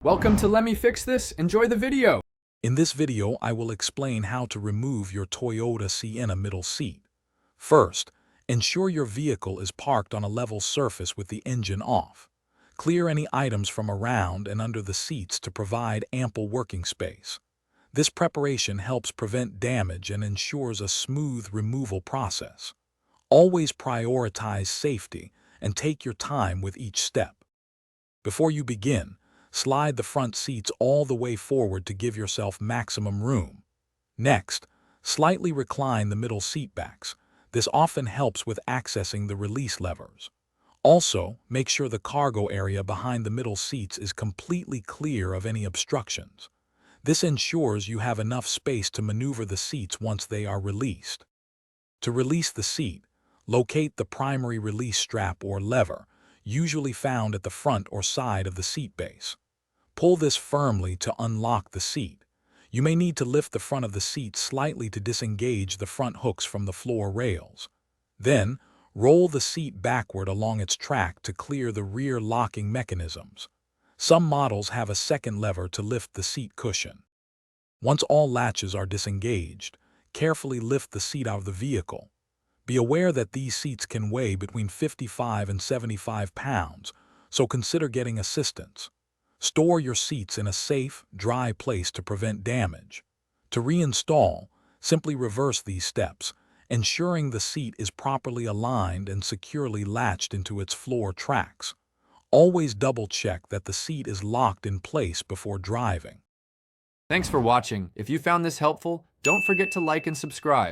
Welcome to Let Me Fix This. Enjoy the video. In this video, I will explain how to remove your Toyota Sienna middle seat. First, ensure your vehicle is parked on a level surface with the engine off. Clear any items from around and under the seats to provide ample working space. This preparation helps prevent damage and ensures a smooth removal process. Always prioritize safety and take your time with each step. Before you begin, slide the front seats all the way forward to give yourself maximum room. Next, slightly recline the middle seat backs. This often helps with accessing the release levers. Also, make sure the cargo area behind the middle seats is completely clear of any obstructions. This ensures you have enough space to maneuver the seats once they are released. To release the seat, locate the primary release strap or lever, usually found at the front or side of the seat base. Pull this firmly to unlock the seat. You may need to lift the front of the seat slightly to disengage the front hooks from the floor rails. Then, roll the seat backward along its track to clear the rear locking mechanisms. Some models have a second lever to lift the seat cushion. Once all latches are disengaged, carefully lift the seat out of the vehicle. Be aware that these seats can weigh between 55 and 75 pounds, so consider getting assistance. Store your seats in a safe, dry place to prevent damage. To reinstall, simply reverse these steps, ensuring the seat is properly aligned and securely latched into its floor tracks. Always double-check that the seat is locked in place before driving. Thanks for watching. If you found this helpful, don't forget to like and subscribe.